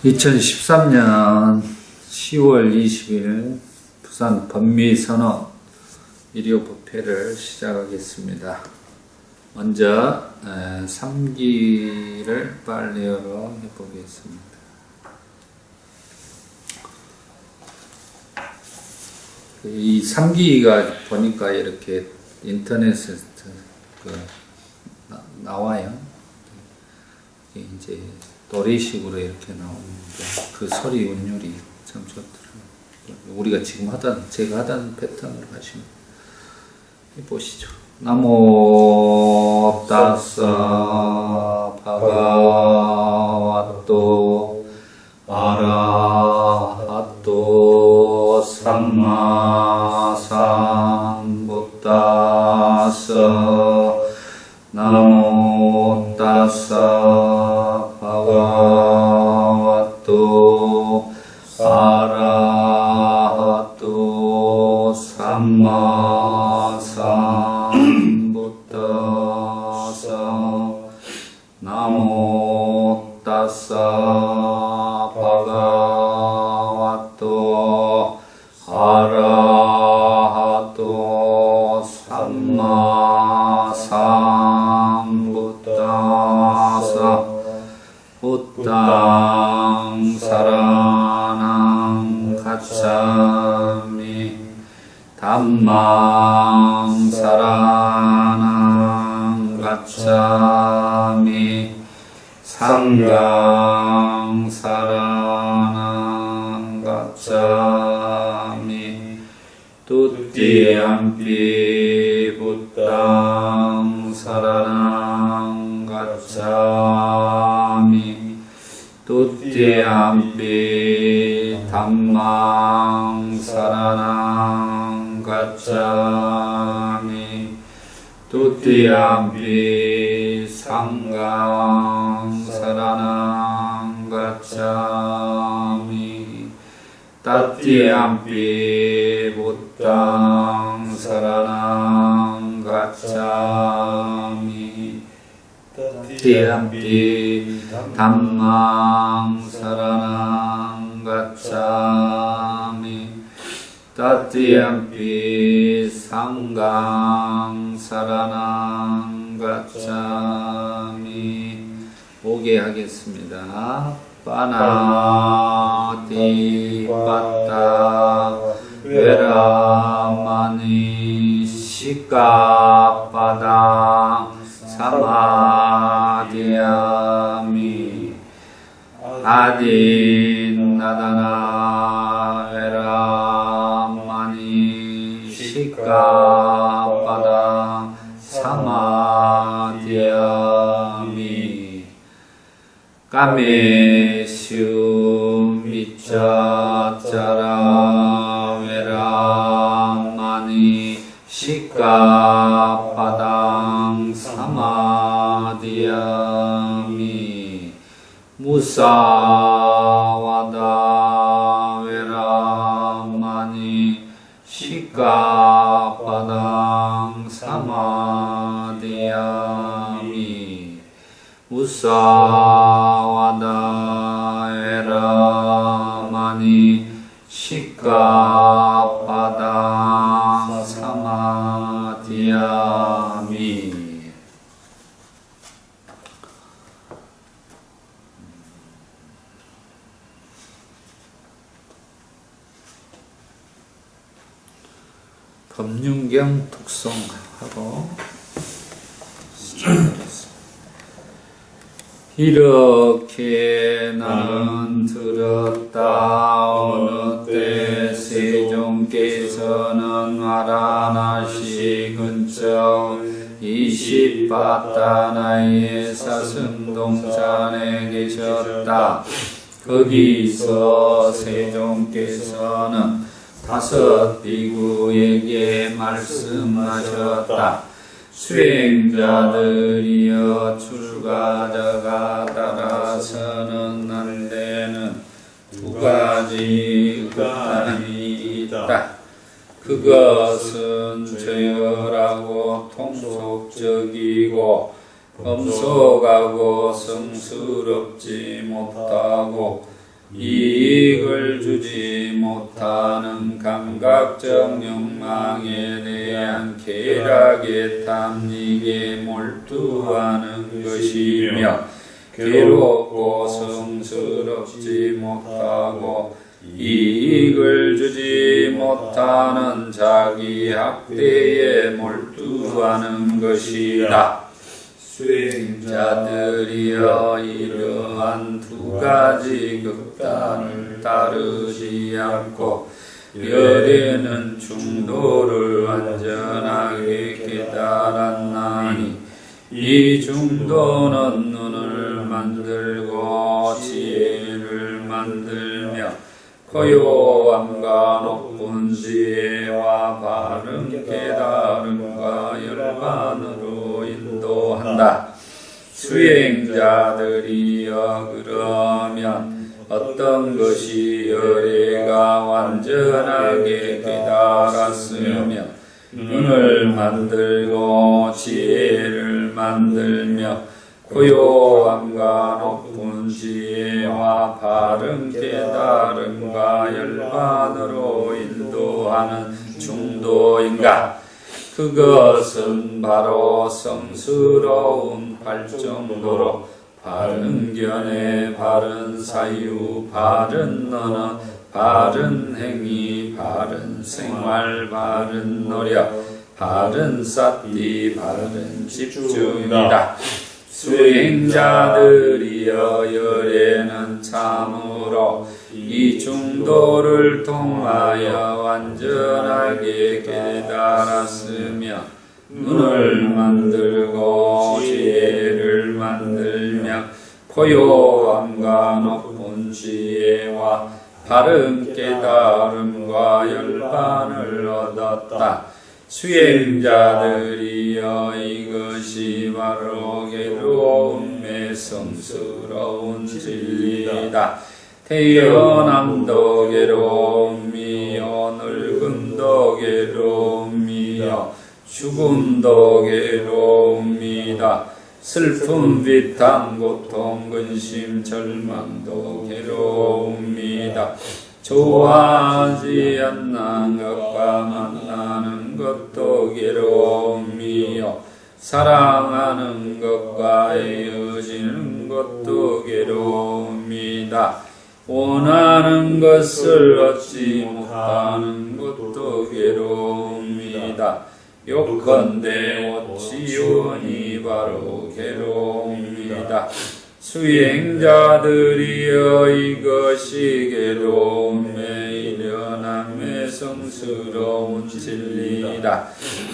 2013년 10월 20일 부산 법미선언 일요부패를 시작하겠습니다. 먼저 3기를 빨리어로 해보겠습니다. 이 3기가 보니까 이렇게 인터넷에 나와요. 이제 노래식으로 이렇게 나오는데 그 소리 운율이 참 좋더라고요. 우리가 지금 제가 하던 패턴으로 하시면 보시죠. 나모 따사 바가와또 아라하또 삼마삼부따사 나모 따사 바가와또 아라하또 삼마삼부따사 나모 따사 바가와또 아라하또 삼마삼부따사 부땅 사라낭 가차미 담망 사라낭 가차미 상강 사라낭 가차미 뚜띠암피 부땅 사라낭 가차미 뚜띠암피 담망 사라낭 가차미 뚜띠암피 상강 사라낭 가차미 따띠암피 부땅 사라낭 가차미 따띠암피 담망 사라낭 가차미 따띠암피 상강 사라낭 가차미 5개 하겠습니다. 빠나티 빠따 베라마니 시카빠당 사마디야미 아딘나다나 베라마니 시카빠당 사마디야미 까메슈 미차짜라 베라마니 시카빠당 사마디야미 무사와다 베라마니 시카빠당 사마디야미 무사와다 베라마니 시카빠당 사마디야미 법륜경 독송하고 시작하겠습니다. 이렇게 나는 들었다. 어느 때 세종께서는 와라나시 근처 20바타나의 사슴동산에 계셨다. 거기서 세종께서는 5 비구에게 말씀하셨다. 수행자들이여 출가자가 따라서는 안 되는 2가지 극단이 있다. 그것은 저열하고 통속적이고 엄속하고 성스럽지 못하고 이익을 주지 못하는 감각적 욕망에 대한 쾌락의 탐닉에 몰두하는 것이며 괴롭고 성스럽지 못하고 이익을 주지 못하는 자기 학대에 몰두하는 것이다. 수행자들이여 이러한 두 가지 극단을 따르지 않고 열에는 중도를 완전하게 깨달았나니 이 중도는 눈을 만들고 지혜를 만들며 고요함과 높은 지혜와 바른 깨달음과 열반으로 인도한다. 수행자들이여 그러면 어떤 것이 열애가 완전하게 깨달았으며 눈을 만들고 지혜를 만들며 고요함과 높은 지혜와 바른 깨달음과 열반으로 인도하는 중도인가? 그것은 바로 성스러운 발정도로 바른 견해, 바른 사유, 바른 언어, 바른 행위, 바른 생활, 바른 노력, 바른 삿디, 바른 집중이다. 수행자들이여 열에는 참으로 이 중도를 통하여 완전하게 깨달았으며 눈을 만들고 지혜를 만들며 고요함과 높은 지혜와 바른 깨달음과 열반을 얻었다. 수행자들이여 이것이 바로 괴로움의 성스러운 진리다. 태어남도 괴로움이요 늙음도 괴로움이요 죽음도 괴로움이다. 슬픔, 비탄, 고통, 근심, 절망도 괴로움이다. 좋아하지 않는 것과 만나는 것도 괴로움이요 사랑하는 것과 헤어지는 것도 괴로움이다. 원하는 것을 얻지 못하는 것도 괴로움이다. 요컨대 오치원이 바로 괴로움이다. 수행자들이여 이것이 괴로움의 일련함의 성스러운 진리다.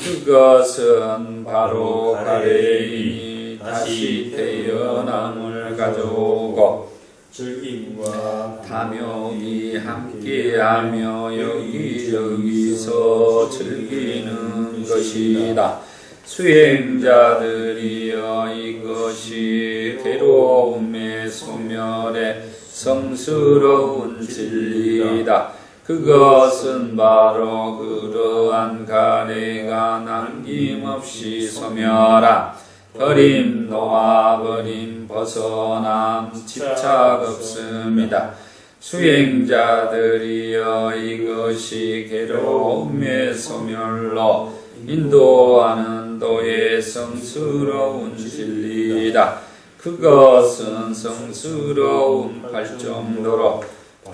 그것은 바로 가래인이 다시 태어남을 가져오고 즐김과 탐욕이 함께하며 여기저기서 즐기는 것이다. 수행자들이여 이것이 괴로움의 소멸의 성스러운 진리다. 그것은 바로 그러한 가래가 남김없이 소멸함, 버림, 놓아버림, 벗어남, 집착 없음이다. 수행자들이여 이것이 괴로움의 소멸로 인도하는 도의 성스러운 진리다. 그것은 성스러운 발정도로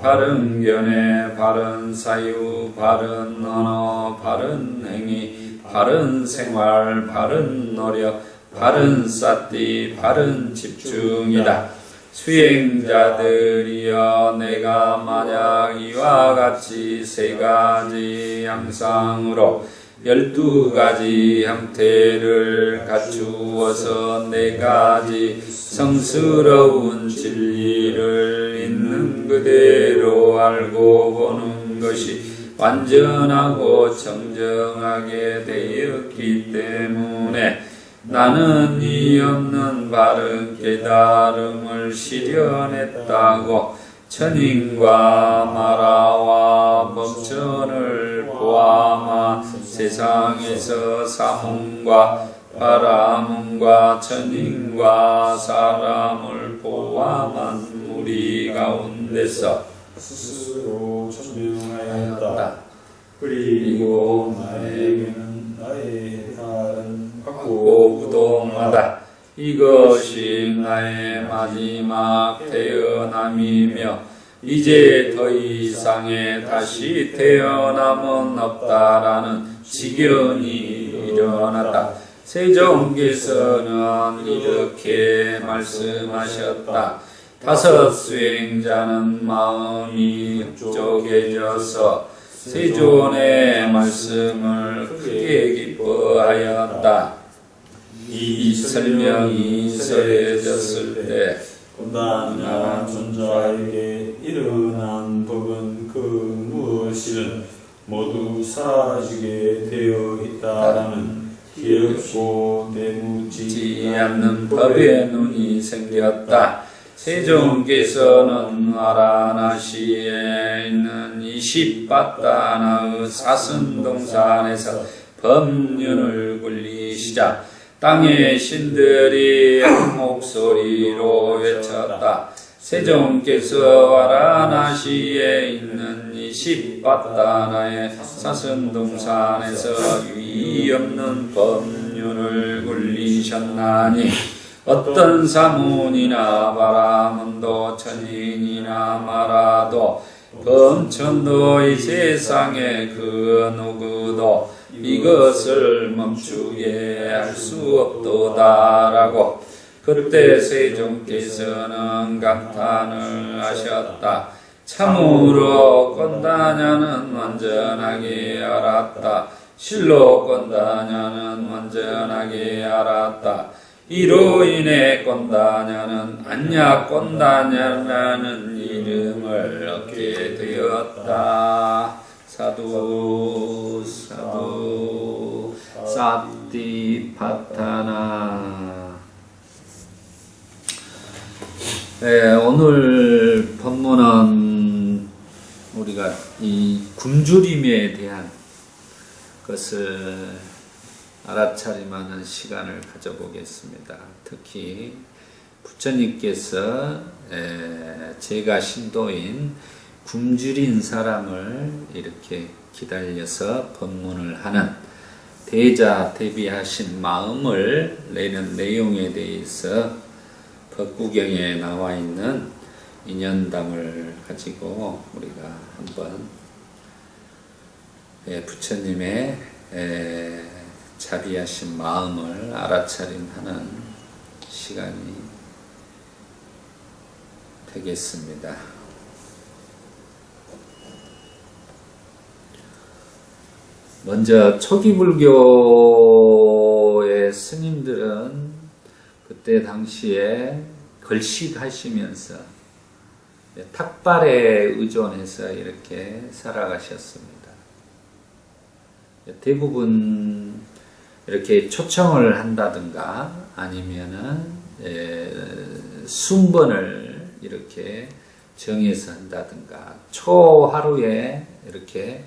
바른 견해, 바른 사유, 바른 언어, 바른 행위, 바른 생활, 바른 노력, 바른 삿디, 바른 집중이다. 수행자들이여 내가 만약 이와 같이 세 가지 양상으로 12가지 형태를 갖추어서 4가지 성스러운 진리를 있는 그대로 알고 보는 것이 완전하고 정정하게 되었기 때문에 나는 이 없는 바른 깨달음을 실현했다고 천인과 마라와 법천을 포함한 세상에서 사문과 바라문과 천인과 사람을 포함한 무리 가운데 있는 데서 스스로 천명하였다. 하였다. 그리고 나에게는 나의 해탈은 받고 무동하다. 이것이 나의 마지막 태어남이며 이제 더 이상의 다시 태어남은 없다라는 지견이 일어났다. 세종께서는 이렇게 말씀하셨다. 다섯 수행자는 마음이 흡족해져서 세존의 말씀을 크게 기뻐하였다. 이 설명이 설해졌을 때 온단한 존자에게 일어난 법은 그 무엇이든 모두 사라지게 되어 있다라는 기억고 내무지 않는 법의 눈이 생겼다. 세종께서는 와라나시에 있는 20바다나의 사슴동산에서 법륜을 굴리시자 땅의 신들이 한 목소리로 외쳤다. 세종께서 와라나시에 있는 20바다나의 사슴동산에서 유의 없는 법륜을 굴리셨나니 어떤 사문이나 바라문도 천인이나 말아도 범천도 이 세상에 그 누구도 이것을 멈추게 할 수 없도다라고 그때 세종께서는 감탄을 하셨다. 참으로 건다냐는 완전하게 알았다. 실로 건다냐는 완전하게 알았다. 이로 인해 건다냐는 안약 건다냐라는 이름을 얻게 되었다. 사두 사두 사티파타나. 네, 오늘 법문은 우리가 이 굶주림에 대한 것을 알아차림하는 시간을 가져보겠습니다. 특히 부처님께서 제가 신도인 굶주린 사람을 이렇게 기다려서 법문을 하는 대자 대비하신 마음을 내는 내용에 대해서 법구경에 나와 있는 인연담을 가지고 우리가 한번 부처님의 자비하신 마음을 알아차림하는 시간이 되겠습니다. 먼저 초기 불교의 스님들은 그때 당시에 걸식하시면서 탁발에 의존해서 이렇게 살아가셨습니다. 대부분 이렇게 초청을 한다든가 아니면은 순번을 이렇게 정해서 한다든가 초하루에 이렇게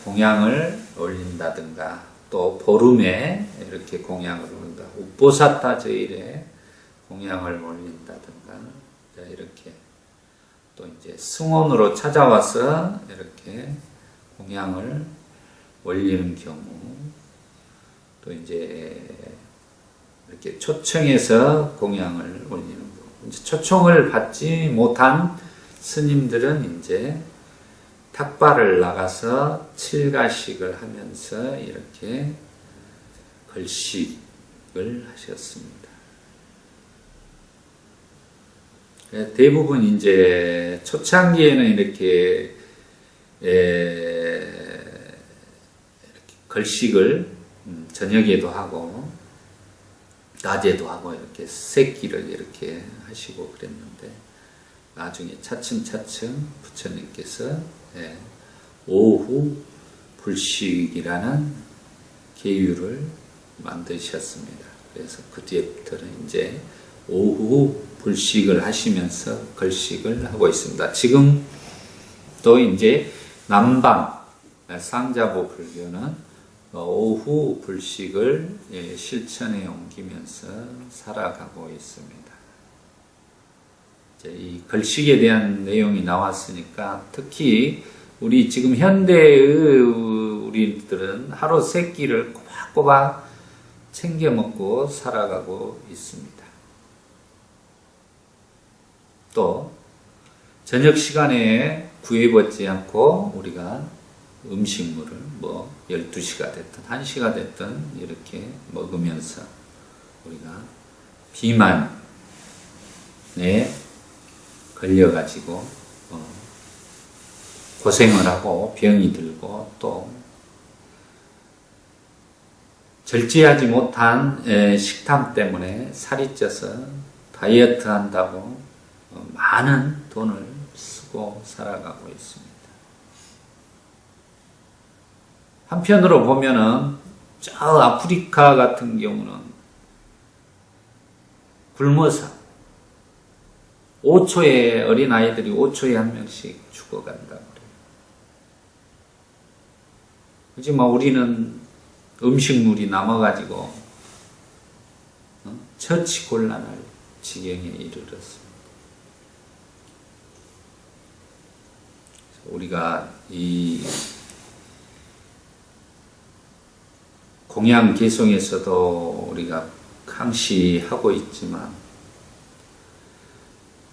공양을 올린다든가 또 보름에 이렇게 공양을 올린다. 우보사타 저일에 공양을 올린다든가 이렇게 또 이제 승원으로 찾아와서 이렇게 공양을 올리는 경우 또 이제 이렇게 초청해서 공양을 올리는 경우 이제 초청을 받지 못한 스님들은 이제 탁발을 나가서 칠가식을 하면서 이렇게 걸식을 하셨습니다. 대부분 이제 초창기에는 이렇게 걸식을 저녁에도 하고 낮에도 하고 이렇게 새끼를 이렇게 하시고 그랬는데 나중에 차츰차츰 부처님께서 오후 불식이라는 계율을 만드셨습니다. 그래서 그 뒤부터는 이제 오후 불식을 하시면서 걸식을 하고 있습니다. 지금 또 이제 남방 상자보 불교는 오후 불식을 실천에 옮기면서 살아가고 있습니다. 이제 이 걸식에 대한 내용이 나왔으니까 특히 우리 지금 현대의 우리들은 하루 3끼를 꼬박꼬박 챙겨 먹고 살아가고 있습니다. 또 저녁 시간에 구애받지 않고 우리가 음식물을 뭐 12시가 됐든 1시가 됐든 이렇게 먹으면서 우리가 비만에 걸려가지고 고생을 하고 병이 들고 또 절제하지 못한 식탐 때문에 살이 쪄서 다이어트 한다고 많은 돈을 쓰고 살아가고 있습니다. 한편으로 보면은 저 아프리카 같은 경우는 굶어서 5초에 어린아이들이 5초에 한 명씩 죽어간다고 그래요. 하지만 우리는 음식물이 남아가지고 처치곤란할 지경에 이르렀습니다. 우리가 이 공양 개송에서도 우리가 항시하고 있지만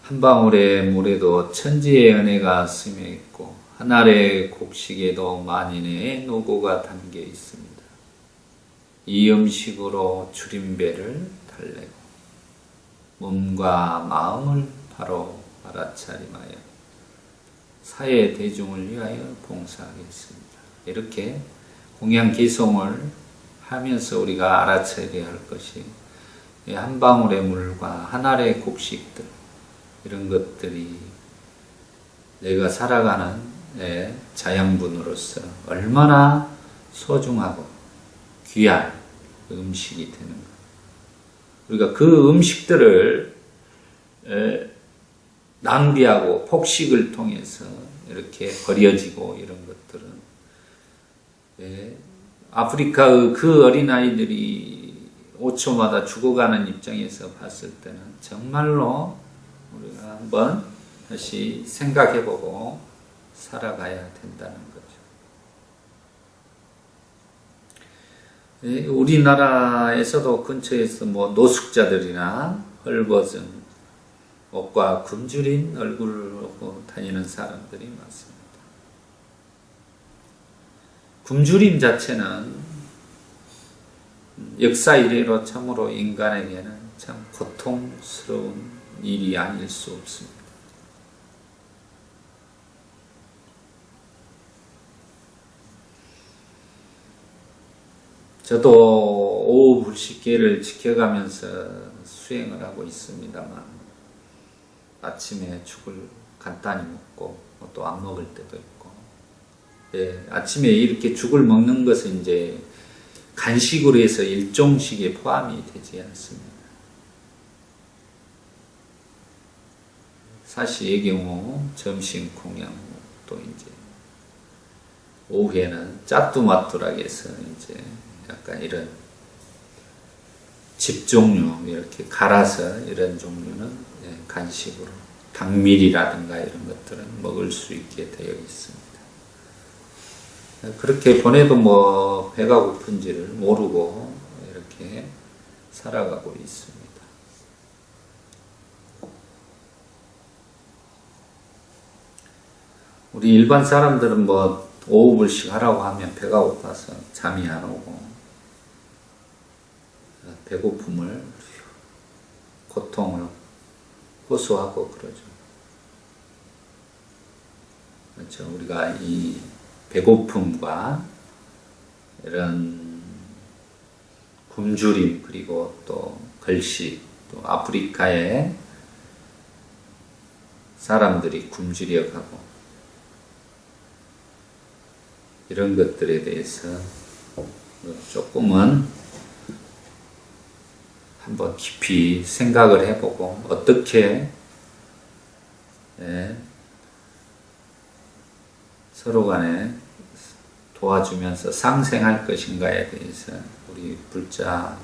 한 방울의 물에도 천지의 은혜가 스며 있고 한 알의 곡식에도 만인의 노고가 담겨 있습니다. 이 음식으로 줄임배를 달래고 몸과 마음을 바로 알아차림하여 사회 대중을 위하여 봉사하겠습니다. 이렇게 공양 개송을 하면서 우리가 알아차려야 할 것이 한 방울의 물과 한 알의 곡식들 이런 것들이 내가 살아가는 자양분으로서 얼마나 소중하고 귀한 음식이 되는가. 우리가 그 음식들을 낭비하고 폭식을 통해서 이렇게 버려지고 이런 것들은 아프리카의 그 어린아이들이 5초마다 죽어가는 입장에서 봤을 때는 정말로 우리가 한번 다시 생각해보고 살아가야 된다는 거죠. 우리나라에서도 근처에서 뭐 노숙자들이나 헐벗은 옷과 굶주린 얼굴을 하고 다니는 사람들이 많습니다. 굶주림 자체는 역사 이래로 참으로 인간에게는 참 고통스러운 일이 아닐 수 없습니다. 저도 오후 불식계를 지켜가면서 수행을 하고 있습니다만 아침에 죽을 간단히 먹고 또 안 먹을 때도 있고 아침에 이렇게 죽을 먹는 것은 이제 간식으로 해서 일종식에 포함이 되지 않습니다. 사시의 경우 점심 공양 또 이제 오후에는 짜뚜마뚜라고 해서 이제 약간 이런 집 종류 이렇게 갈아서 이런 종류는 간식으로 닭밀이라든가 이런 것들은 먹을 수 있게 되어 있습니다. 그렇게 보내도 뭐 배가 고픈지를 모르고 이렇게 살아가고 있습니다. 우리 일반 사람들은 뭐 오후 불식 하라고 하면 배가 고파서 잠이 안 오고 배고픔을 고통을 호소하고 그러죠. 그렇죠. 우리가 이 배고픔과 이런 굶주림 그리고 또 걸식 또 아프리카의 사람들이 굶주려가고 이런 것들에 대해서 조금은 한번 깊이 생각을 해보고 어떻게 서로 간에 도와주면서 상생할 것인가에 대해서 우리 불자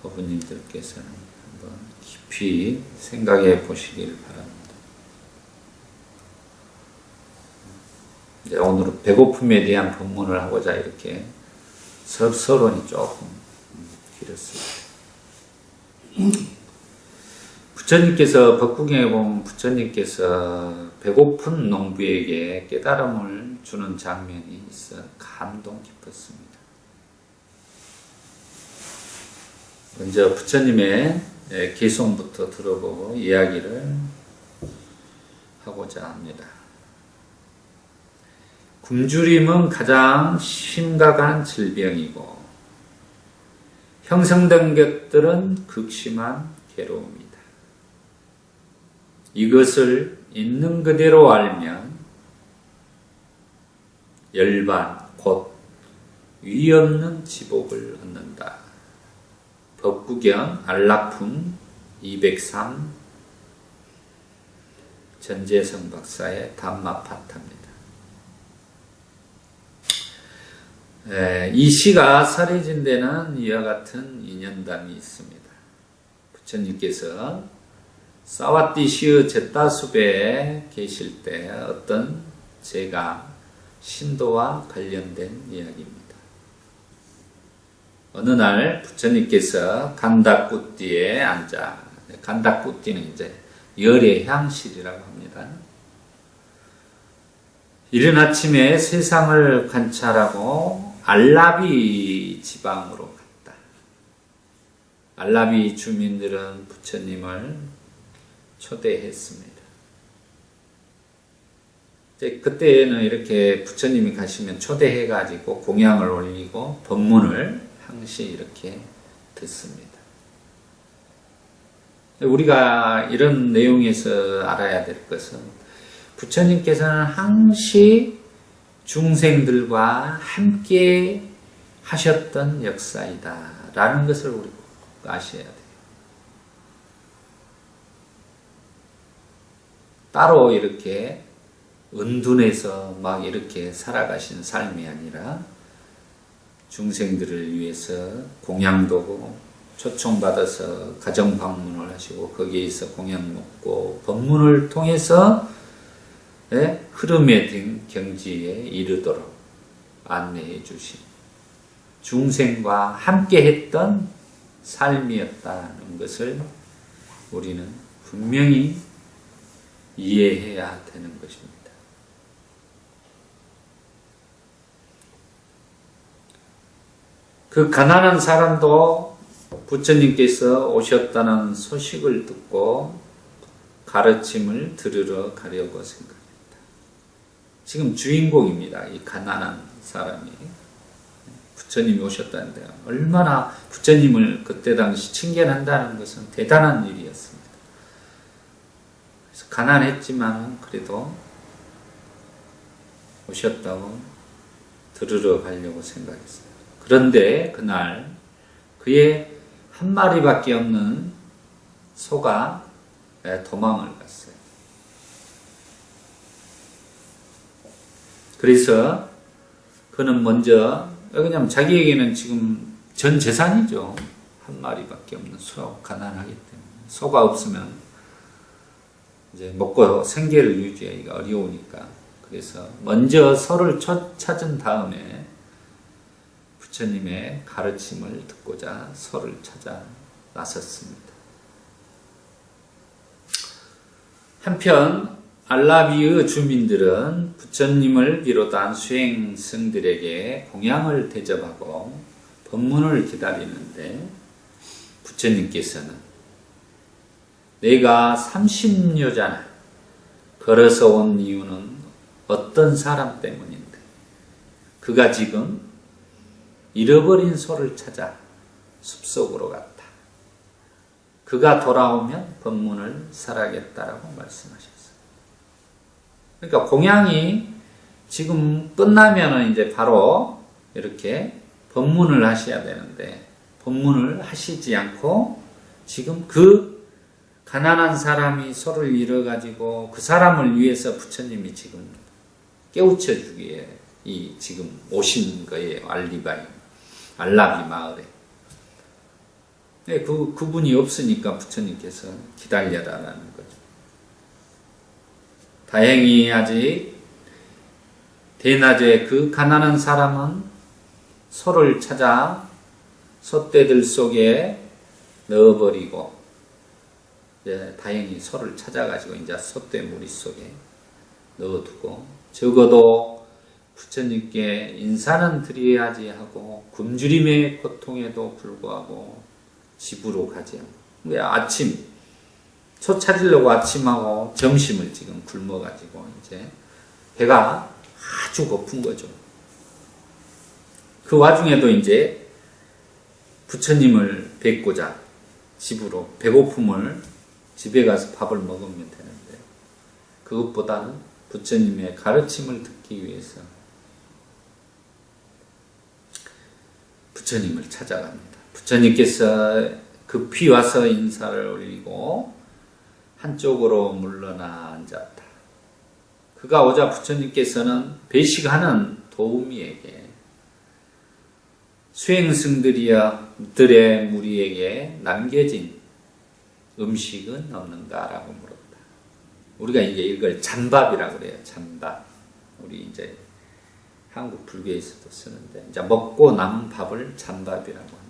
법부님들께서는 한번 깊이 생각해 보시길 바랍니다. 이제 오늘은 배고픔에 대한 본문을 하고자 이렇게 서론이 조금 길었습니다. 부처님께서 법국경에 보면 부처님께서 배고픈 농부에게 깨달음을 주는 장면이 있어 감동 깊었습니다. 먼저 부처님의 개송부터 들어보고 이야기를 하고자 합니다. 굶주림은 가장 심각한 질병이고 형성된 것들은 극심한 괴로움이다. 이것을 있는 그대로 알면 열반 곧 위없는 지복을 얻는다. 법구경 안락품 203 전재성 박사의 담마파타입니다. 이 시가 설해진 데는 이와 같은 인연담이 있습니다. 부처님께서 사와띠시의 제따숲에 계실 때 어떤 제가 신도와 관련된 이야기입니다. 어느 날 부처님께서 간다꾸띠에 앉아, 간다꾸띠는 이제 열의 향실이라고 합니다. 이른 아침에 세상을 관찰하고 알라비 지방으로 갔다. 알라비 주민들은 부처님을 초대했습니다. 그때는 이렇게 부처님이 가시면 초대해가지고 공양을 올리고 법문을 항시 이렇게 듣습니다. 우리가 이런 내용에서 알아야 될 것은 부처님께서는 항시 중생들과 함께 하셨던 역사이다 라는 것을 우리가 아셔야 돼요. 따로 이렇게 은둔해서 막 이렇게 살아가신 삶이 아니라 중생들을 위해서 공양도 초청받아서 가정 방문을 하시고 거기에서 공양 먹고 법문을 통해서 흐름에 든 경지에 이르도록 안내해 주신 중생과 함께 했던 삶이었다는 것을 우리는 분명히 이해해야 되는 것입니다. 그 가난한 사람도 부처님께서 오셨다는 소식을 듣고 가르침을 들으러 가려고 생각합니다. 지금 주인공입니다. 이 가난한 사람이 부처님이 오셨다는데 얼마나 부처님을 그때 당시 칭견한다는 것은 대단한 일이었습니다. 그래서 가난했지만 그래도 오셨다고 들으러 가려고 생각했어요. 그런데 그날 그의 한 마리밖에 없는 소가 도망을 갔어요. 그래서 그는 먼저, 왜냐하면 자기에게는 지금 전 재산이죠. 한 마리밖에 없는 소, 가난하기 때문에. 소가 없으면 이제 먹고 생계를 유지하기가 어려우니까. 그래서 먼저 소를 찾은 다음에 부처님의 가르침을 듣고자 소를 찾아 나섰습니다. 한편 알라비의 주민들은 부처님을 비롯한 수행승들에게 공양을 대접하고 법문을 기다리는데 부처님께서는 내가 30여자나 걸어서 온 이유는 어떤 사람 때문인데 그가 지금 잃어버린 소를 찾아 숲속으로 갔다. 그가 돌아오면 법문을 설하겠다라고 말씀하셨어요. 그러니까 공양이 지금 끝나면은 이제 바로 이렇게 법문을 하셔야 되는데 법문을 하시지 않고 지금 그 가난한 사람이 소를 잃어가지고 그 사람을 위해서 부처님이 지금 깨우쳐 주기에 이 지금 오신 거예요. 알라비 마을에. 네, 그분이 없으니까 부처님께서 기다려라라는 거죠. 다행히 아직 대낮에 그 가난한 사람은 소를 찾아 솥대들 속에 넣어버리고, 이제 다행히 소를 찾아가지고 이제 솥대 무리 속에 넣어두고, 적어도 부처님께 인사는 드려야지 하고 굶주림의 고통에도 불구하고 집으로 가지 않고, 아침 소 찾으려고 아침하고 점심을 지금 굶어가지고 이제 배가 아주 고픈 거죠. 그 와중에도 이제 부처님을 뵙고자 집으로, 배고픔을 집에 가서 밥을 먹으면 되는데 그것보다는 부처님의 가르침을 듣기 위해서 부처님을 찾아갑니다. 부처님께서 급히 와서 인사를 올리고 한쪽으로 물러나 앉았다. 그가 오자 부처님께서는 배식하는 도우미에게 수행승들의 무리에게 남겨진 음식은 없는가라고 물었다. 우리가 이걸 잔밥이라고 그래요. 잔밥. 우리 이제 한국 불교에서도 쓰는데, 이제 먹고 남은 밥을 잔밥이라고 합니다.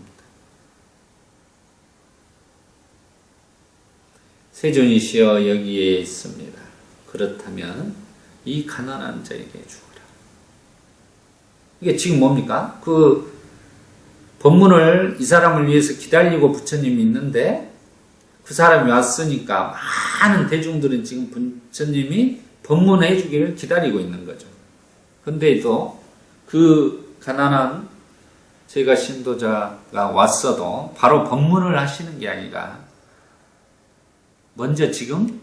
세존이시여 여기에 있습니다. 그렇다면 이 가난한 자에게 주어라. 이게 지금 뭡니까? 그 법문을 이 사람을 위해서 기다리고 부처님이 있는데, 그 사람이 왔으니까 많은 대중들은 지금 부처님이 법문해 주기를 기다리고 있는 거죠. 근데도 그 가난한 제가 신도자가 왔어도 바로 법문을 하시는 게 아니라 먼저 지금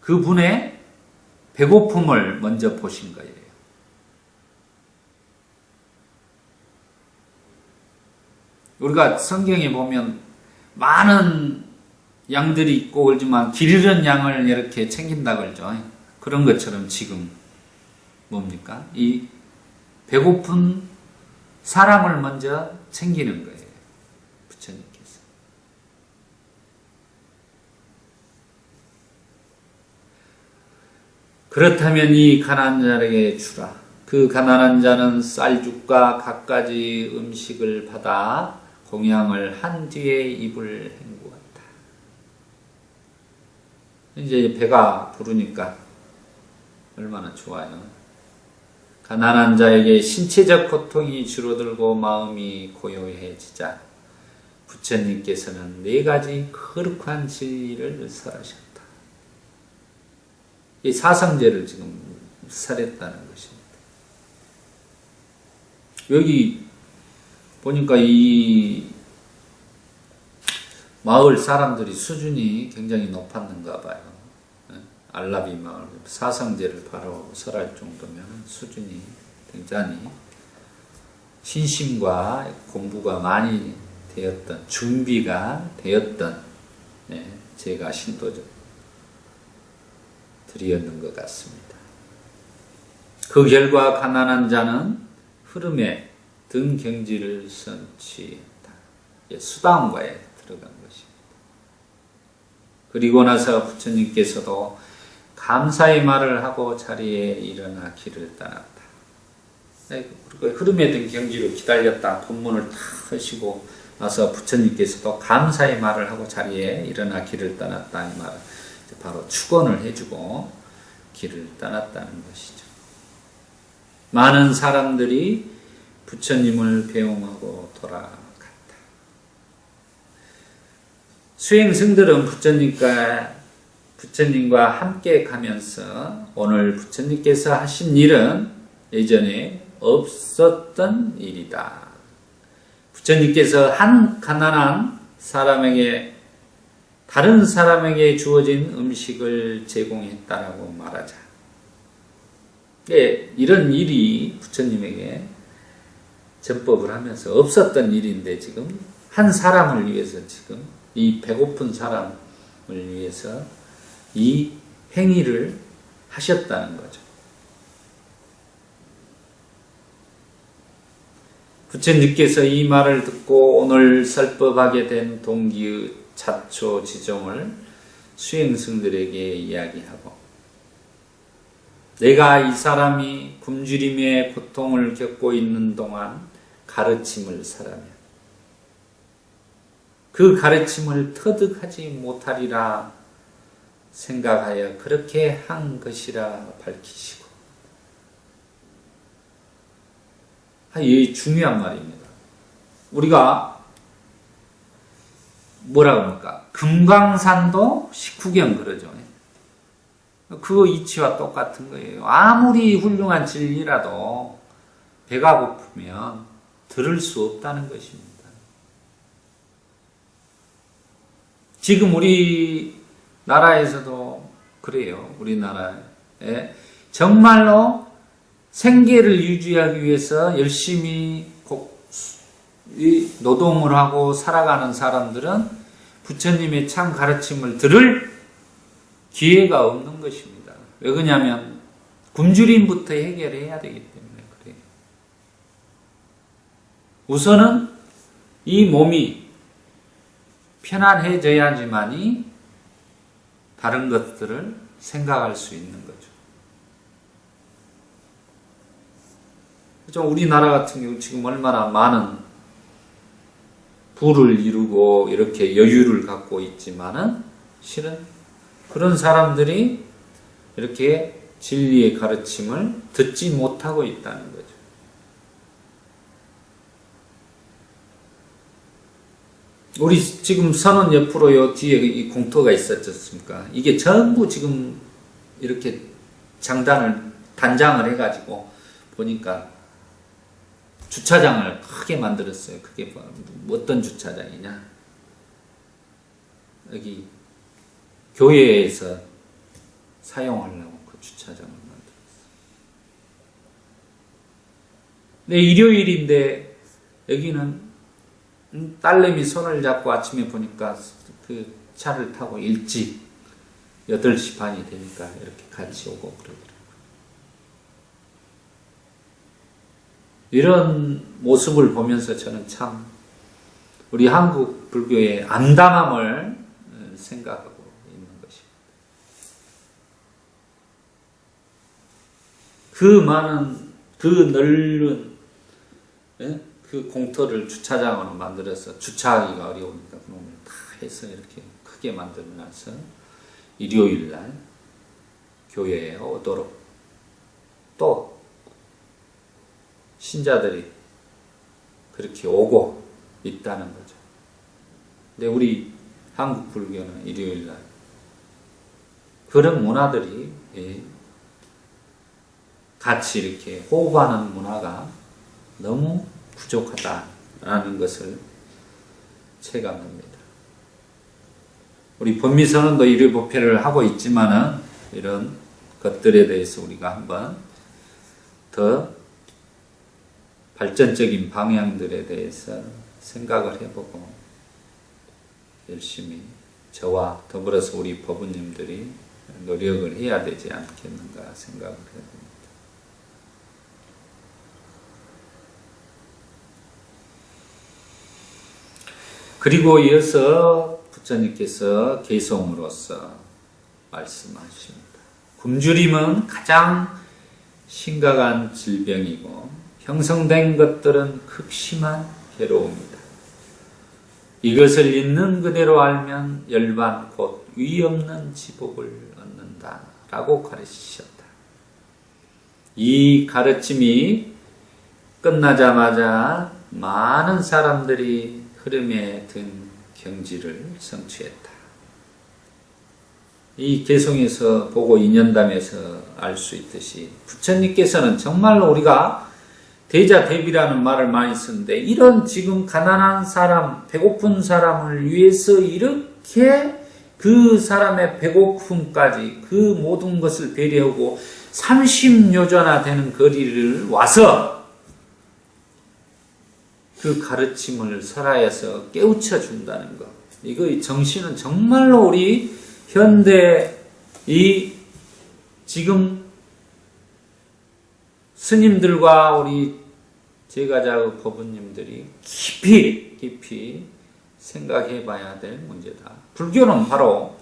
그분의 배고픔을 먼저 보신 거예요. 우리가 성경에 보면 많은 양들이 있고 그러지만 길 잃은 양을 이렇게 챙긴다 그러죠. 그런 것처럼 지금 뭡니까? 이 배고픈 사람을 먼저 챙기는 거예요. 부처님께서. 그렇다면 이 가난한 자에게 주라. 그 가난한 자는 쌀죽과 갖가지 음식을 받아 공양을 한 뒤에 입을 헹구었다. 이제 배가 부르니까 얼마나 좋아요. 가난한 자에게 신체적 고통이 줄어들고 마음이 고요해지자 부처님께서는 4가지 거룩한 진리를 설하셨다. 이 사성제를 지금 설했다는 것입니다. 여기 보니까 이 마을 사람들이 수준이 굉장히 높았는가 봐요. 알라비 마을 사성제를 바로 설할 정도면 수준이 굉장히 신심과 공부가 많이 되었던, 준비가 되었던 제가 신도들이었는 것 같습니다. 그 결과 가난한 자는 흐름에 등 경지를 선취했다. 수다원과에 들어간 것입니다. 그리고 나서 부처님께서도 감사의 말을 하고 자리에 일어나 길을 떠났다. 흐름에 든 경지로 기다렸다. 법문을 다 하시고 나서 부처님께서도 감사의 말을 하고 자리에 일어나 길을 떠났다. 이 말은 바로 축원을 해주고 길을 떠났다는 것이죠. 많은 사람들이 부처님을 배웅하고 돌아갔다. 수행승들은 부처님과 함께 가면서 오늘 부처님께서 하신 일은 예전에 없었던 일이다. 부처님께서 한 가난한 사람에게 다른 사람에게 주어진 음식을 제공했다라고 말하자. 이런 일이 부처님에게 전법을 하면서 없었던 일인데 지금 한 사람을 위해서 지금 이 배고픈 사람을 위해서 이 행위를 하셨다는 거죠. 부처님께서 이 말을 듣고 오늘 설법하게 된 동기의 자초 지종을 수행승들에게 이야기하고, 내가 이 사람이 굶주림의 고통을 겪고 있는 동안 가르침을 사라면 그 가르침을 터득하지 못하리라 생각하여 그렇게 한 것이라 밝히시고, 이 중요한 말입니다. 우리가 뭐라고 합니까? 금강산도 식후경 그러죠. 그 이치와 똑같은 거예요. 아무리 훌륭한 진리라도 배가 고프면 들을 수 없다는 것입니다. 지금 우리 나라에서도 그래요. 우리나라에 정말로 생계를 유지하기 위해서 열심히 노동을 하고 살아가는 사람들은 부처님의 참 가르침을 들을 기회가 없는 것입니다. 왜 그러냐면 굶주림부터 해결해야 되기 때문에 그래요. 우선은 이 몸이 편안해져야지만이 다른 것들을 생각할 수 있는 거죠. 우리나라 같은 경우 지금 얼마나 많은 부를 이루고 이렇게 여유를 갖고 있지만은 실은 그런 사람들이 이렇게 진리의 가르침을 듣지 못하고 있다는 거죠. 우리 지금 선원 옆으로 요 뒤에 이 공터가 있었지 않습니까? 이게 전부 지금 이렇게 단장을 해가지고 보니까 주차장을 크게 만들었어요. 그게 어떤 주차장이냐? 여기 교회에서 사용하려고 그 주차장을 만들었어요. 네, 일요일인데 여기는 딸내미 손을 잡고 아침에 보니까 그 차를 타고 일찍 8시 반이 되니까 이렇게 같이 오고 그러더라고요. 이런 모습을 보면서 저는 참 우리 한국 불교의 암담함을 생각하고 있는 것입니다. 그 많은, 그 넓은 그 공터를 주차장으로 만들어서 주차하기가 어려우니까 그놈을 다 해서 이렇게 크게 만들어놔서 일요일날 교회에 오도록 또 신자들이 그렇게 오고 있다는 거죠. 근데 우리 한국 불교는 일요일날 그런 문화들이 같이 이렇게 호흡하는 문화가 너무 부족하다라는 것을 체감합니다. 우리 법미선언도 일요법회를 하고 있지만은 이런 것들에 대해서 우리가 한번 더 발전적인 방향들에 대해서 생각을 해보고 열심히 저와 더불어서 우리 법우님들이 노력을 해야 되지 않겠는가 생각을 해봅니다. 그리고 이어서 부처님께서 개송으로서 말씀하십니다. 굶주림은 가장 심각한 질병이고 형성된 것들은 극심한 괴로움이다. 이것을 있는 그대로 알면 열반 곧 위없는 지복을 얻는다 라고 가르치셨다. 이 가르침이 끝나자마자 많은 사람들이 흐름에 든 경지를 성취했다. 이 개송에서 보고 인연담에서 알 수 있듯이 부처님께서는 정말로 우리가 대자대비라는 말을 많이 쓰는데 이런 지금 가난한 사람, 배고픈 사람을 위해서 이렇게 그 사람의 배고픔까지 그 모든 것을 배려하고 30여자나 되는 거리를 와서 그 가르침을 설하여서 깨우쳐 준다는 것. 이거 정신은 정말로 우리 현대 이 지금 스님들과 우리 제가자의 법부님들이 깊이 생각해 봐야 될 문제다. 불교는 바로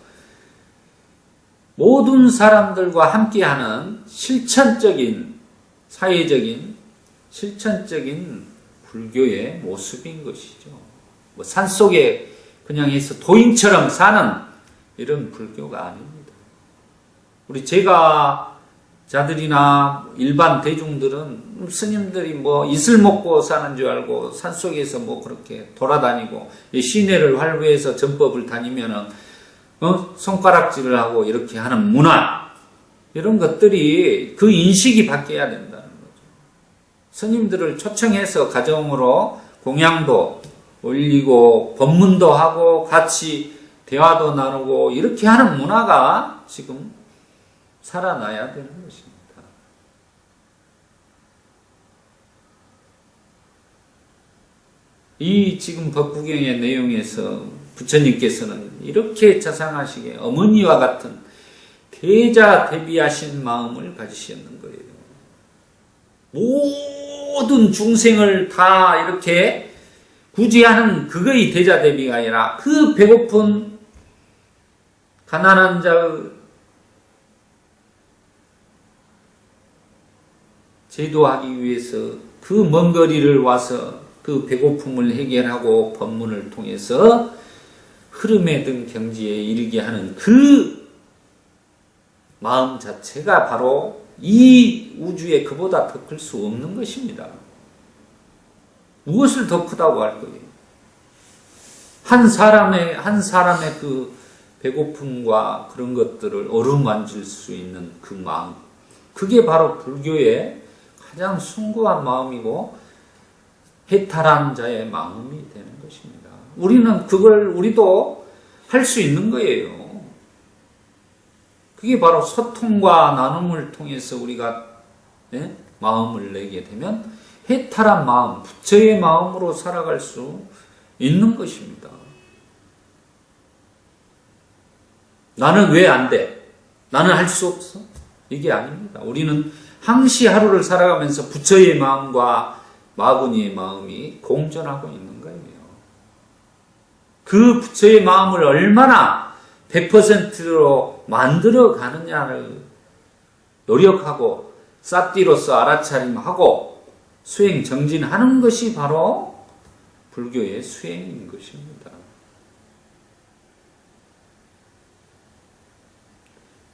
모든 사람들과 함께하는 실천적인, 사회적인, 실천적인 불교의 모습인 것이죠. 뭐 산속에 그냥 해서 도인처럼 사는 이런 불교가 아닙니다. 우리 제가자들이나 일반 대중들은 스님들이 뭐 이슬 먹고 사는 줄 알고 산속에서 뭐 그렇게 돌아다니고 시내를 활보해서 전법을 다니면은 손가락질을 하고 이렇게 하는 문화, 이런 것들이 그 인식이 바뀌어야 된다는 거죠. 스님들을 초청해서 가정으로 공양도 올리고 법문도 하고 같이 대화도 나누고 이렇게 하는 문화가 지금 살아나야 되는 것입니다. 이 지금 법구경의 내용에서 부처님께서는 이렇게 자상하시게 어머니와 같은 대자대비하신 마음을 가지셨는 거예요. 모든 중생을 다 이렇게 구제하는 그거의 대자대비가 아니라 그 배고픈 가난한 자의 제도하기 위해서 그 먼 거리를 와서 그 배고픔을 해결하고 법문을 통해서 흐름에 든 경지에 이르게 하는 그 마음 자체가 바로 이 우주에 그보다 더 클 수 없는 것입니다. 무엇을 더 크다고 할 거예요? 한 사람의 그 배고픔과 그런 것들을 어루만질 수 있는 그 마음, 그게 바로 불교의 가장 숭고한 마음이고 해탈한 자의 마음이 되는 것입니다. 우리는 우리도 할 수 있는 거예요. 그게 바로 소통과 나눔을 통해서 우리가 마음을 내게 되면 해탈한 마음, 부처의 마음으로 살아갈 수 있는 것입니다. 나는 왜 안 돼? 나는 할 수 없어? 이게 아닙니다. 우리는 항시 하루를 살아가면서 부처의 마음과 마구니의 마음이 공존하고 있는 거예요. 그 부처의 마음을 얼마나 100%로 만들어 가느냐를 노력하고 쌉디로서 알아차림하고 수행 정진하는 것이 바로 불교의 수행인 것입니다.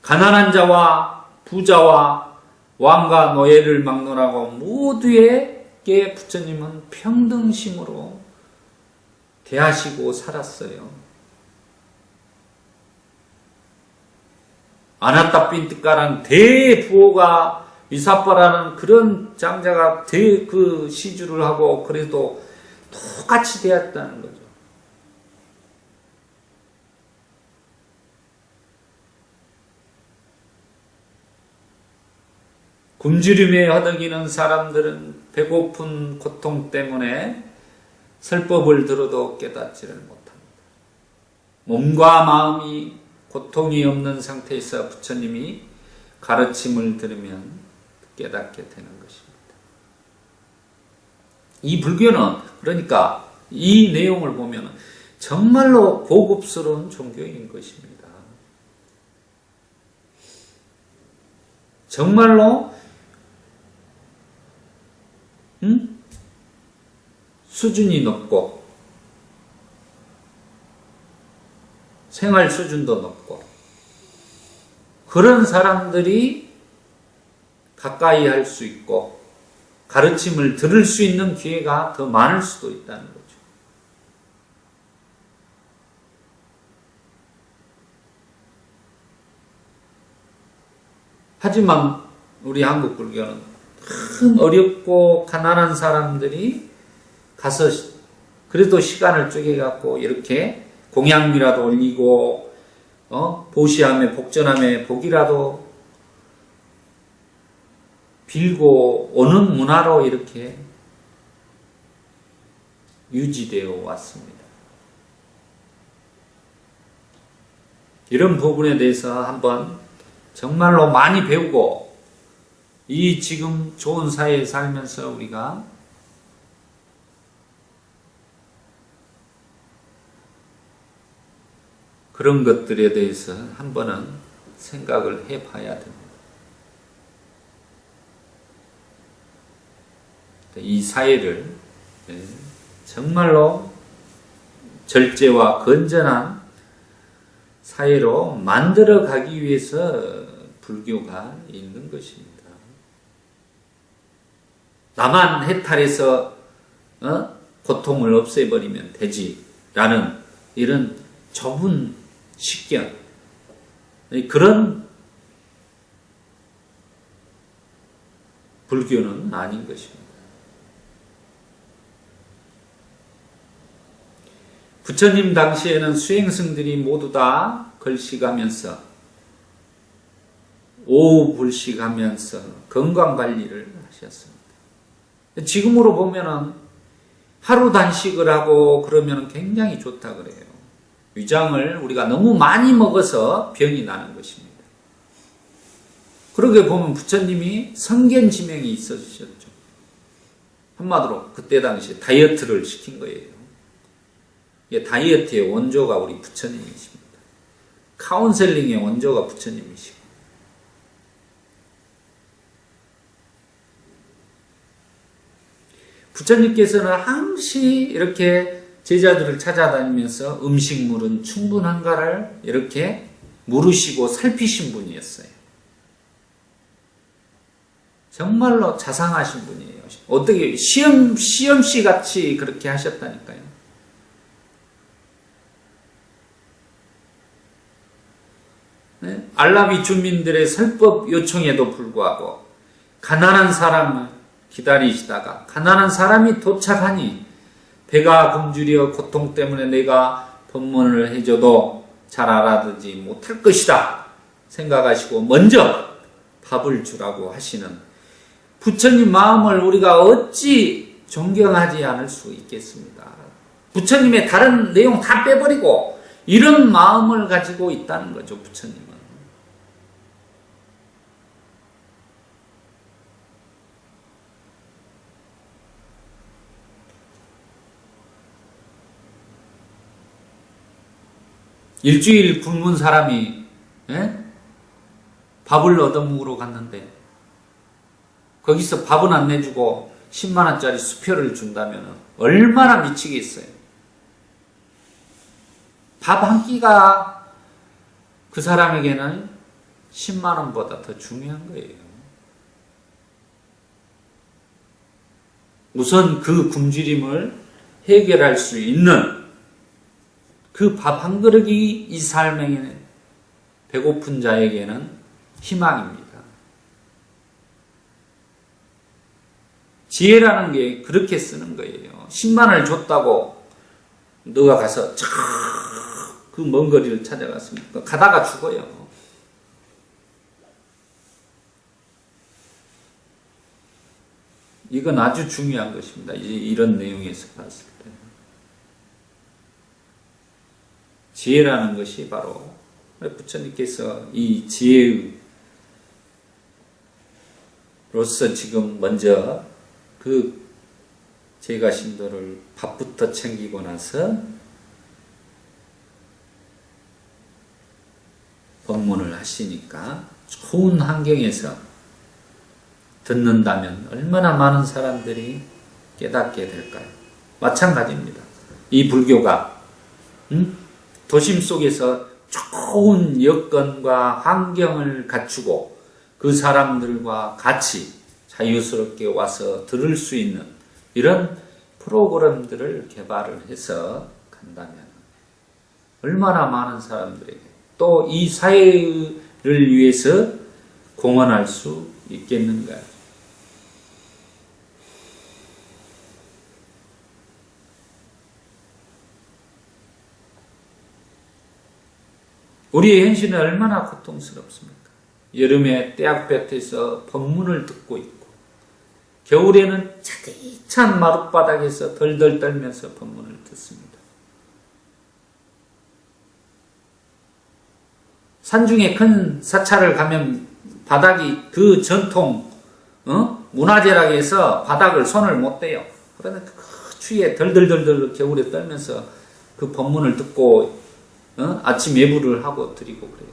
가난한 자와 부자와 왕과 노예를 막론하고 모두에게 부처님은 평등심으로 대하시고 살았어요. 아나타핀티카라는 대부호가 위사빠라는 그런 장자가 그 시주를 하고 그래도 똑같이 되었다는 거죠. 굶주림에 허덕이는 사람들은 배고픈 고통 때문에 설법을 들어도 깨닫지를 못합니다. 몸과 마음이 고통이 없는 상태에서 부처님이 가르침을 들으면 깨닫게 되는 것입니다. 이 불교는 그러니까 이 내용을 보면 정말로 고급스러운 종교인 것입니다. 정말로 수준이 높고 생활 수준도 높고 그런 사람들이 가까이 할 수 있고 가르침을 들을 수 있는 기회가 더 많을 수도 있다는 거죠. 하지만 우리 한국 불교는 큰 어렵고 가난한 사람들이 가서 그래도 시간을 쪼개갖고 이렇게 공양미라도 올리고 보시함에 복전함에 복이라도 빌고 오는 문화로 이렇게 유지되어 왔습니다. 이런 부분에 대해서 한번 정말로 많이 배우고 이 지금 좋은 사회에 살면서 우리가 그런 것들에 대해서 한 번은 생각을 해봐야 됩니다. 이 사회를 정말로 절제와 건전한 사회로 만들어 가기 위해서 불교가 있는 것입니다. 나만 해탈해서 고통을 없애버리면 되지라는 이런 좁은 식견, 그런 불교는 아닌 것입니다. 부처님 당시에는 수행승들이 모두 다 걸식하면서 오불식하면서 건강관리를 하셨습니다. 지금으로 보면은 하루 단식을 하고 그러면 굉장히 좋다 그래요. 위장을 우리가 너무 많이 먹어서 병이 나는 것입니다. 그러게 보면 부처님이 성견지명이 있으셨죠. 한마디로 그때 당시 다이어트를 시킨 거예요. 다이어트의 원조가 우리 부처님이십니다. 카운셀링의 원조가 부처님이시고, 부처님께서는 항시 이렇게 제자들을 찾아다니면서 음식물은 충분한가를 이렇게 물으시고 살피신 분이었어요. 정말로 자상하신 분이에요. 어떻게 시험씨 같이 그렇게 하셨다니까요. 네? 알라비 주민들의 설법 요청에도 불구하고 가난한 사람을 기다리시다가 가난한 사람이 도착하니 배가 굶주려 고통 때문에 내가 법문을 해줘도 잘 알아듣지 못할 것이다 생각하시고 먼저 밥을 주라고 하시는 부처님 마음을 우리가 어찌 존경하지 않을 수 있겠습니다. 부처님의 다른 내용 다 빼버리고 이런 마음을 가지고 있다는 거죠, 부처님은. 일주일 굶은 사람이 밥을 얻어먹으러 갔는데 거기서 밥은 안 내주고 10만 원짜리 수표를 준다면 얼마나 미치겠어요. 밥 한 끼가 그 사람에게는 10만 원보다 더 중요한 거예요. 우선 그 굶주림을 해결할 수 있는 그 밥 한 그릇이 이 삶에는 배고픈 자에게는 희망입니다. 지혜라는 게 그렇게 쓰는 거예요. 10만 원을 줬다고 너가 가서 그 먼 거리를 찾아갔습니까? 가다가 죽어요. 이건 아주 중요한 것입니다. 이런 내용에서 봤을 때. 지혜라는 것이 바로 부처님께서 이 지혜로서 지금 먼저 그 제가신도를 밥부터 챙기고 나서 법문을 하시니까 좋은 환경에서 듣는다면 얼마나 많은 사람들이 깨닫게 될까요? 마찬가지입니다. 이 불교가 도심 속에서 좋은 여건과 환경을 갖추고 그 사람들과 같이 자유스럽게 와서 들을 수 있는 이런 프로그램들을 개발을 해서 간다면 얼마나 많은 사람들에게 또 이 사회를 위해서 공헌할 수 있겠는가. 우리의 현실은 얼마나 고통스럽습니까? 여름에 떼약볕에서 법문을 듣고 있고 겨울에는 차디찬 마룻바닥에서 덜덜 떨면서 법문을 듣습니다. 산중에 큰 사찰을 가면 바닥이 그 전통 문화재라고 해서 바닥을 손을 못 대요. 그러니까 그 추위에 덜덜덜덜 겨울에 떨면서 그 법문을 듣고 아침 예불을 하고 드리고 그래요.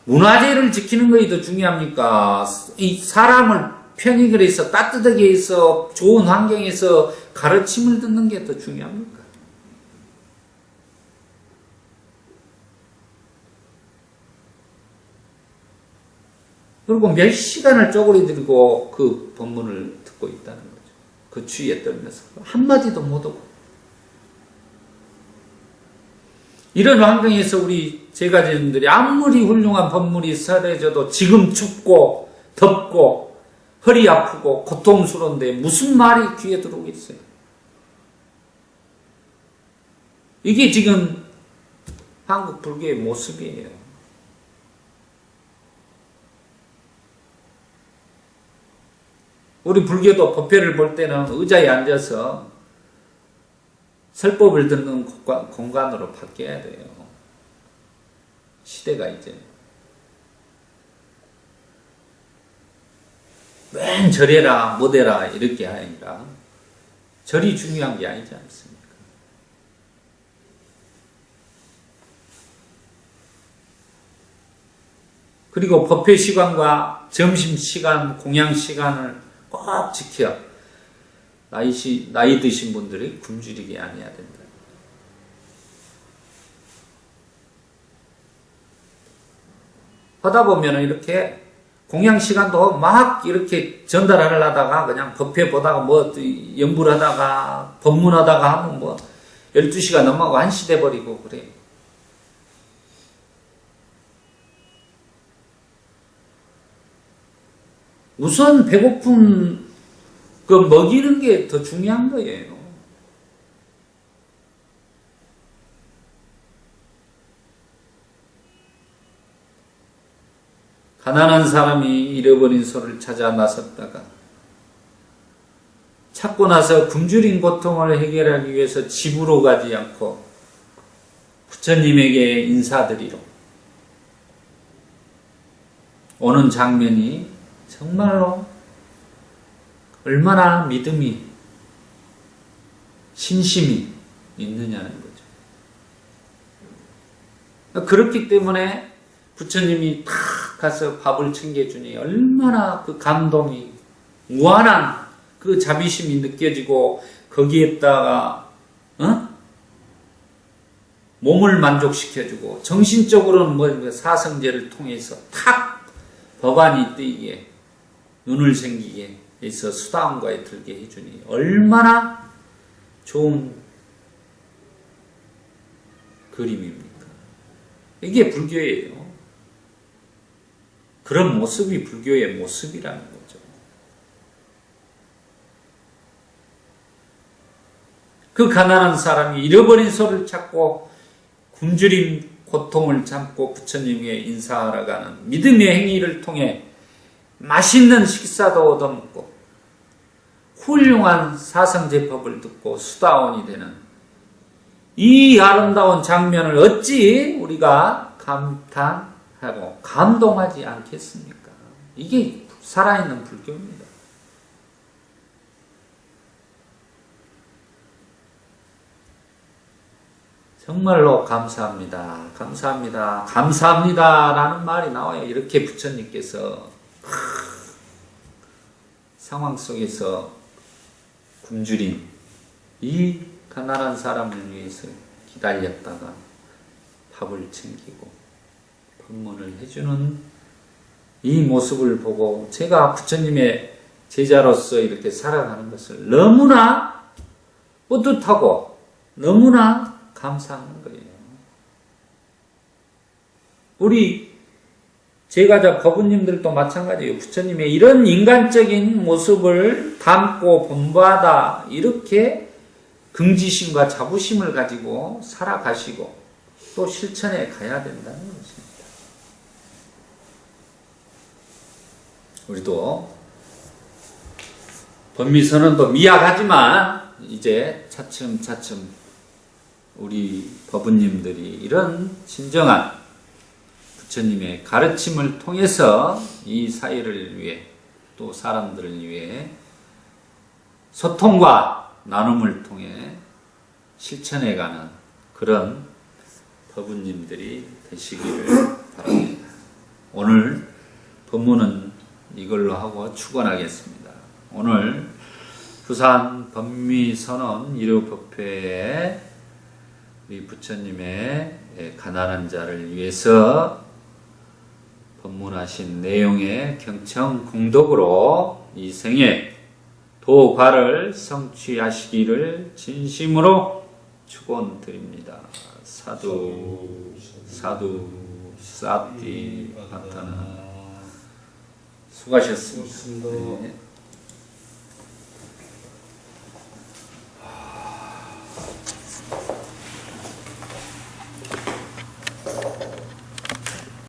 문화재를 지키는 것이 더 중요합니까? 이 사람을 편히 그래서 따뜻하게 해서 좋은 환경에서 가르침을 듣는 게 더 중요합니까? 그리고 몇 시간을 쪼그리 들고 그 법문을 듣고 있다는 거죠. 그 추위에 떨면서 한마디도 못 하고. 이런 환경에서 우리 제가제님들이 아무리 훌륭한 법문이 설해져도 지금 춥고 덥고 허리 아프고 고통스러운데 무슨 말이 귀에 들어오겠어요? 이게 지금 한국 불교의 모습이에요. 우리 불교도 법회를 볼 때는 의자에 앉아서 설법을 듣는 공간으로 바뀌어야 돼요. 시대가 이제 맨 절해라 뭐대라 이렇게 아니라 절이 중요한 게 아니지 않습니까? 그리고 법회 시간과 점심 시간, 공양 시간을 꼭 지켜 나이 드신 분들이 굶주리게 아니어야 된다. 하다 보면 이렇게 공양 시간도 막 이렇게 전달하려다가 그냥 법회 보다가 뭐 연불하다가 법문하다가 하면 뭐 12시가 넘어가고 1시 돼버리고 그래요. 우선 배고픈 그 먹이는 게 더 중요한 거예요. 가난한 사람이 잃어버린 소를 찾아 나섰다가 찾고 나서 굶주린 고통을 해결하기 위해서 집으로 가지 않고 부처님에게 인사드리러 오는 장면이 정말로 얼마나 믿음이 신심이 있느냐는 거죠. 그렇기 때문에 부처님이 탁 가서 밥을 챙겨주니 얼마나 그 감동이 무한한 그 자비심이 느껴지고 거기에다가 몸을 만족시켜주고 정신적으로는 뭐 사성제를 통해서 탁 법안이 뜨이게 눈을 생기게 해서 수다원과에 들게 해주니 얼마나 좋은 그림입니까? 이게 불교예요. 그런 모습이 불교의 모습이라는 거죠. 그 가난한 사람이 잃어버린 소를 찾고 굶주린 고통을 참고 부처님에게 인사하러 가는 믿음의 행위를 통해 맛있는 식사도 얻어먹고 훌륭한 사성제법을 듣고 수다원이 되는 이 아름다운 장면을 어찌 우리가 감탄하고 감동하지 않겠습니까? 이게 살아있는 불교입니다. 정말로 감사합니다. 감사합니다. 감사합니다. 라는 말이 나와요. 이렇게 부처님께서 상황 속에서 굶주린 이 가난한 사람을 위해서 기다렸다가 밥을 챙기고 법문을 해주는 이 모습을 보고 제가 부처님의 제자로서 이렇게 살아가는 것을 너무나 뿌듯하고 너무나 감사하는 거예요. 우리 제가자 법우님들도 마찬가지예요. 부처님의 이런 인간적인 모습을 담고 본받아 이렇게 긍지심과 자부심을 가지고 살아가시고 또 실천해 가야 된다는 것입니다. 우리도 법미선언도 미약하지만 이제 차츰차츰 우리 법우님들이 이런 진정한 부처님의 가르침을 통해서 이 사회를 위해 또 사람들을 위해 소통과 나눔을 통해 실천해가는 그런 법운님들이 되시기를 바랍니다. 오늘 법문은 이걸로 하고 축원하겠습니다. 오늘 부산 법미선언 1호 법회에 우리 부처님의 가난한 자를 위해서 법문하신 내용의 경청 공덕으로 이 생에 도과를 성취하시기를 진심으로 축원드립니다. 사두 사두 사띠 바타나 수고하셨습니다. 네.